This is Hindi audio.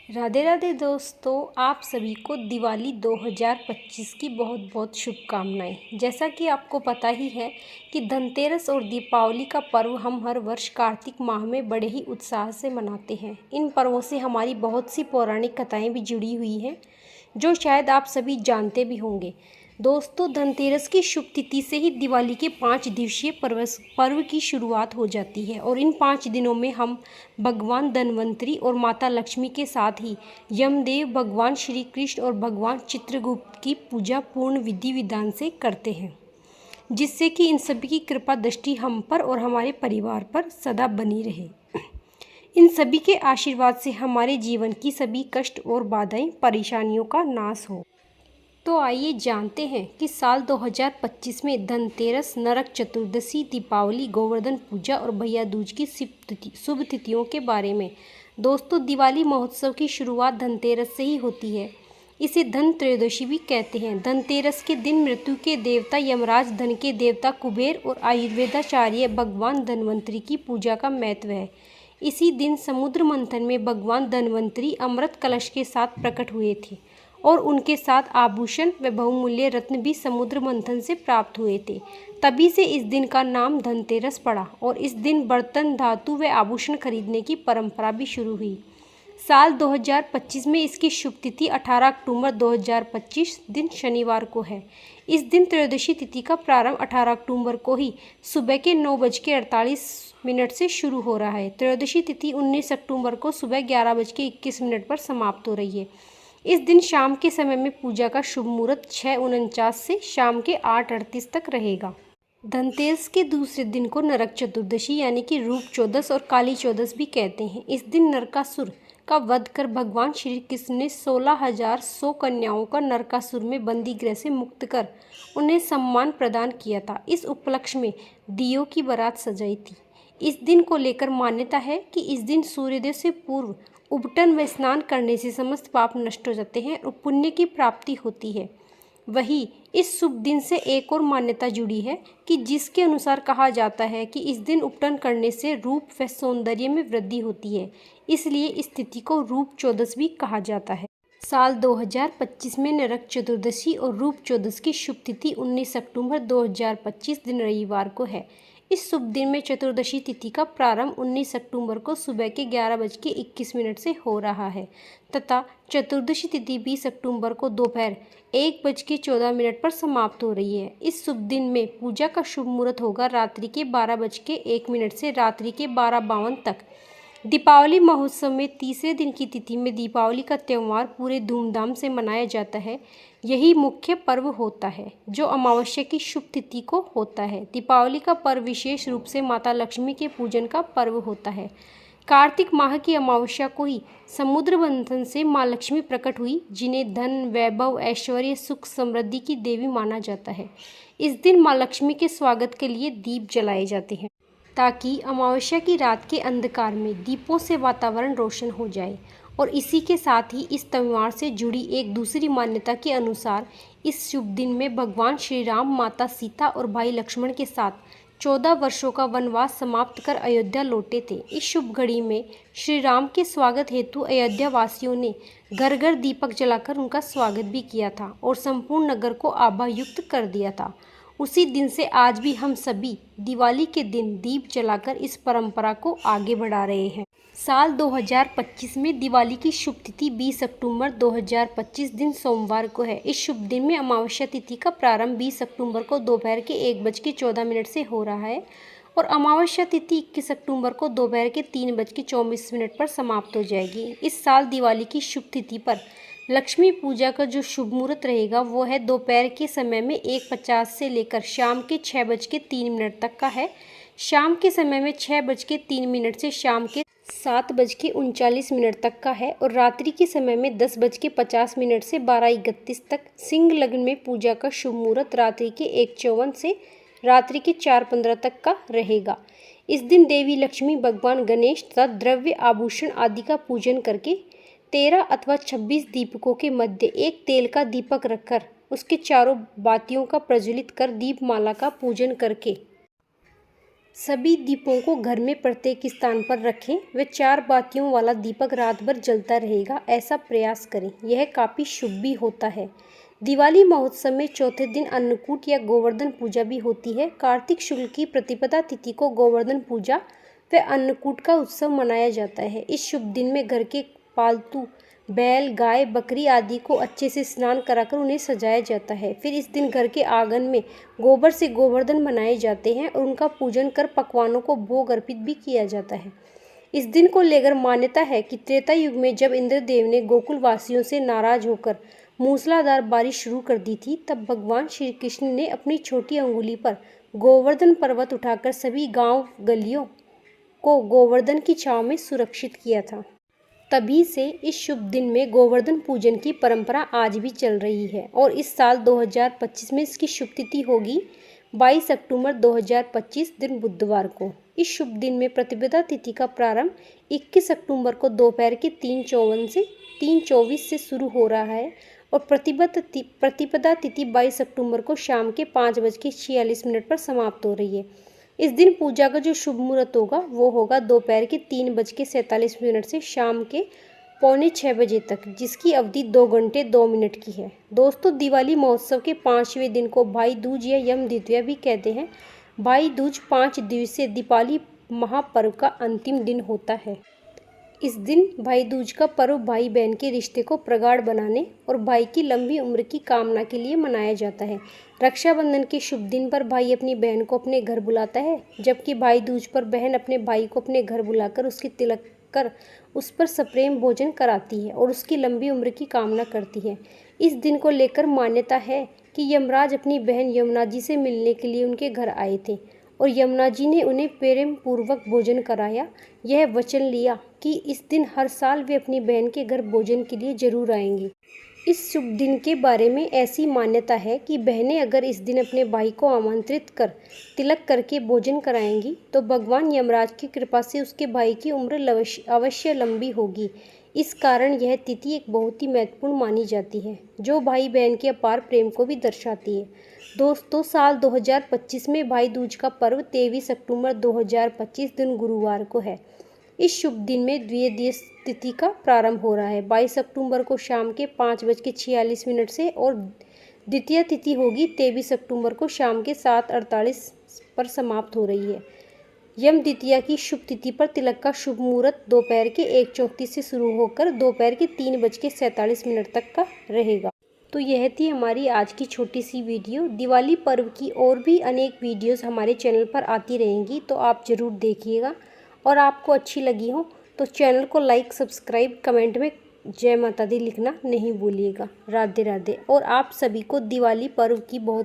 राधे राधे दोस्तों, आप सभी को दिवाली 2025 की बहुत बहुत शुभकामनाएं। जैसा कि आपको पता ही है कि धनतेरस और दीपावली का पर्व हम हर वर्ष कार्तिक माह में बड़े ही उत्साह से मनाते हैं। इन पर्वों से हमारी बहुत सी पौराणिक कथाएं भी जुड़ी हुई हैं, जो शायद आप सभी जानते भी होंगे। दोस्तों, धनतेरस की शुभ तिथि से ही दिवाली के 5 दिवसीय पर्व की शुरुआत हो जाती है और इन 5 दिनों में हम भगवान धन्वंतरी और माता लक्ष्मी के साथ ही यमदेव, भगवान श्री कृष्ण और भगवान चित्रगुप्त की पूजा पूर्ण विधि विधान से करते हैं, जिससे कि इन सभी की कृपा दृष्टि हम पर और हमारे परिवार पर सदा बनी रहे। इन सभी के आशीर्वाद से हमारे जीवन की सभी कष्ट और बाधाएं, परेशानियों का नाश हो। तो आइए जानते हैं कि साल 2025 में धनतेरस, नरक चतुर्दशी, दीपावली, गोवर्धन पूजा और भैया दूज की शुभ तिथियों के बारे में। दोस्तों, दिवाली महोत्सव की शुरुआत धनतेरस से ही होती है। इसे धन त्रयोदशी भी कहते हैं। धनतेरस के दिन मृत्यु के देवता यमराज, धन के देवता कुबेर और आयुर्वेदाचार्य भगवान धन्वंतरी की पूजा का महत्व है। इसी दिन समुद्र मंथन में भगवान धन्वंतरी अमृत कलश के साथ प्रकट हुए थे और उनके साथ आभूषण व बहुमूल्य रत्न भी समुद्र मंथन से प्राप्त हुए थे। तभी से इस दिन का नाम धनतेरस पड़ा और इस दिन बर्तन, धातु व आभूषण खरीदने की परंपरा भी शुरू हुई। साल 2025 में इसकी शुभ तिथि 18 अक्टूबर 2025 दिन शनिवार को है। इस दिन त्रयोदशी तिथि का प्रारंभ 18 अक्टूबर को ही सुबह के 9:48 से शुरू हो रहा है। त्रयोदशी तिथि 19 अक्टूबर को सुबह 11:21 पर समाप्त हो रही है। इस दिन शाम के समय में पूजा का शुभ मुहूर्त 6:49 से शाम के 8:38 तक रहेगा। धनतेरस के दूसरे दिन को नरक चतुर्दशी यानी कि रूप चौदस और काली चौदस भी कहते हैं। इस दिन नरकासुर का वध कर भगवान श्री कृष्ण ने 16,100 कन्याओं का नरकासुर में बंदी गृह से मुक्त कर उन्हें सम्मान प्रदान किया था। इस उपलक्ष्य में दियों की बारात सजाई थी। इस दिन को लेकर मान्यता है कि इस दिन सूर्योदय से पूर्व उबटन व स्नान करने से समस्त पाप नष्ट हो जाते हैं और पुण्य की प्राप्ति होती है। वहीं इस शुभ दिन से एक और मान्यता जुड़ी है कि जिसके अनुसार कहा जाता है कि इस दिन उपटन करने से रूप व सौंदर्य में वृद्धि होती है, इसलिए इस तिथि को रूप चौदस भी कहा जाता है। साल 2025 में नरक चतुर्दशी और रूप चौदस की शुभ तिथि 19 अक्टूबर 2025 दिन रविवार को है। इस शुभ दिन में चतुर्दशी तिथि का प्रारंभ 19 अक्टूबर को सुबह के 11:21 से हो रहा है तथा चतुर्दशी तिथि 20 अक्टूबर को दोपहर 1:14 पर समाप्त हो रही है। इस शुभ दिन में पूजा का शुभ मुहूर्त होगा रात्रि के 12:01 से रात्रि के 12:52 तक। दीपावली महोत्सव में तीसरे दिन की तिथि में दीपावली का त्यौहार पूरे धूमधाम से मनाया जाता है। यही मुख्य पर्व होता है जो अमावस्या की शुभ तिथि को होता है। दीपावली का पर्व विशेष रूप से माता लक्ष्मी के पूजन का पर्व होता है। कार्तिक माह की अमावस्या को ही समुद्र मंथन से माँ लक्ष्मी प्रकट हुई, जिन्हें धन, वैभव, ऐश्वर्य, सुख, समृद्धि की देवी माना जाता है। इस दिन माँ लक्ष्मी के स्वागत के लिए दीप जलाए जाते हैं ताकि अमावस्या की रात के अंधकार में दीपों से वातावरण रोशन हो जाए। और इसी के साथ ही इस त्यौहार से जुड़ी एक दूसरी मान्यता के अनुसार इस शुभ दिन में भगवान श्री राम, माता सीता और भाई लक्ष्मण के साथ 14 वर्षों का वनवास समाप्त कर अयोध्या लौटे थे। इस शुभ घड़ी में श्री राम के स्वागत हेतु अयोध्या वासियों ने घर घर दीपक जलाकर उनका स्वागत भी किया था और संपूर्ण नगर को आभायुक्त कर दिया था। उसी दिन से आज भी हम सभी दिवाली के दिन दीप जलाकर इस परंपरा को आगे बढ़ा रहे हैं। साल 2025 में दिवाली की शुभ तिथि 20 अक्टूबर 2025 दिन सोमवार को है। इस शुभ दिन में अमावस्या तिथि का प्रारंभ 20 अक्टूबर को दोपहर के 1:14 से हो रहा है और अमावस्या तिथि 21 अक्टूबर को दोपहर के 3:24 पर समाप्त हो जाएगी। इस साल दिवाली की शुभ तिथि पर लक्ष्मी पूजा का जो शुभ मुहूर्त रहेगा वो है दोपहर के समय में 1:50 से लेकर शाम के 6:03 तक का है। शाम के समय में 6:03 से शाम के 7:39 तक का है और रात्रि के समय में 10:50 से 12:31 तक। सिंह लग्न में पूजा का शुभ मुहूर्त रात्रि के 1:54 से रात्रि के 4:15 तक का रहेगा। इस दिन देवी लक्ष्मी, भगवान गणेश तथा द्रव्य, आभूषण आदि का पूजन करके 13 अथवा 26 दीपकों के मध्य एक तेल का दीपक रखकर उसके चारों बातियों का प्रज्वलित कर दीपमाला का पूजन करके सभी दीपों को घर में प्रत्येक स्थान पर रखें व 4 बातियों वाला दीपक रात भर जलता रहेगा, ऐसा प्रयास करें। यह काफ़ी शुभ भी होता है। दिवाली महोत्सव में चौथे दिन अन्नकूट या गोवर्धन पूजा भी होती है। कार्तिक शुक्ल की प्रतिपदा तिथि को गोवर्धन पूजा व अन्नकूट का उत्सव मनाया जाता है। इस शुभ दिन में घर के पालतू बैल, गाय, बकरी आदि को अच्छे से स्नान कराकर उन्हें सजाया जाता है। फिर इस दिन घर के आंगन में गोबर से गोवर्धन बनाए जाते हैं और उनका पूजन कर पकवानों को भोग अर्पित भी किया जाता है। इस दिन को लेकर मान्यता है कि त्रेता युग में जब इंद्रदेव ने गोकुल वासियों से नाराज होकर मूसलाधार बारिश शुरू कर दी थी, तब भगवान श्री कृष्ण ने अपनी छोटी अंगुली पर गोवर्धन पर्वत उठाकर सभी गांव गलियों को गोवर्धन की छांव में सुरक्षित किया था। तभी से इस शुभ दिन में गोवर्धन पूजन की परंपरा आज भी चल रही है और इस साल 2025 में इसकी शुभ तिथि होगी 22 अक्टूबर 2025 दिन बुधवार को। इस शुभ दिन में प्रतिपदा तिथि का प्रारंभ 21 अक्टूबर को दोपहर के 3:54 से 3:24 से शुरू हो रहा है और प्रतिपदा तिथि 22 अक्टूबर को शाम के 5:46 पर समाप्त हो रही है। इस दिन पूजा का जो शुभ मुहूर्त होगा वो होगा दोपहर के 3:47 से शाम के 5:45 बजे तक, जिसकी अवधि 2 घंटे 2 मिनट की है। दोस्तों, दिवाली महोत्सव के 5वें दिन को भाई दूज या यम द्वितीया भी कहते हैं। भाई दूज 5 दिवसीय दीपावली महापर्व का अंतिम दिन होता है। इस दिन भाई दूज का पर्व भाई बहन के रिश्ते को प्रगाढ़ बनाने और भाई की लंबी उम्र की कामना के लिए मनाया जाता है। रक्षाबंधन के शुभ दिन पर भाई अपनी बहन को अपने घर बुलाता है, जबकि भाई दूज पर बहन अपने भाई को अपने घर बुलाकर उसकी तिलक कर उस पर सप्रेम भोजन कराती है और उसकी लंबी उम्र की कामना करती है। इस दिन को लेकर मान्यता है कि यमराज अपनी बहन यमुना जी से मिलने के लिए उनके घर आए थे और यमुना जी ने उन्हें प्रेम पूर्वक भोजन कराया। यह वचन लिया कि इस दिन हर साल वे अपनी बहन के घर भोजन के लिए जरूर आएंगे। इस शुभ दिन के बारे में ऐसी मान्यता है कि बहनें अगर इस दिन अपने भाई को आमंत्रित कर तिलक करके भोजन कराएंगी तो भगवान यमराज की कृपा से उसके भाई की उम्र अवश्य लंबी होगी। इस कारण यह तिथि एक बहुत ही महत्वपूर्ण मानी जाती है, जो भाई बहन के अपार प्रेम को भी दर्शाती है। दोस्तों, साल 2025 में भाई दूज का पर्व 23 अक्टूबर 2025 दिन गुरुवार को है। इस शुभ दिन में द्वितीया तिथि का प्रारंभ हो रहा है 22 अक्टूबर को शाम के 5:46 से और द्वितीय तिथि होगी 23 अक्टूबर को शाम के 7:48 पर समाप्त हो रही है। यम द्वितीया की शुभ तिथि पर तिलक का शुभ मुहूर्त दोपहर के 1:34 से शुरू होकर दोपहर के 3:47 तक का रहेगा। तो यह थी हमारी आज की छोटी सी वीडियो। दिवाली पर्व की और भी अनेक वीडियोस हमारे चैनल पर आती रहेंगी, तो आप ज़रूर देखिएगा। और आपको अच्छी लगी हो तो चैनल को लाइक, सब्सक्राइब, कमेंट में जय माता दी लिखना नहीं भूलिएगा। राधे राधे। और आप सभी को दिवाली पर्व की बहुत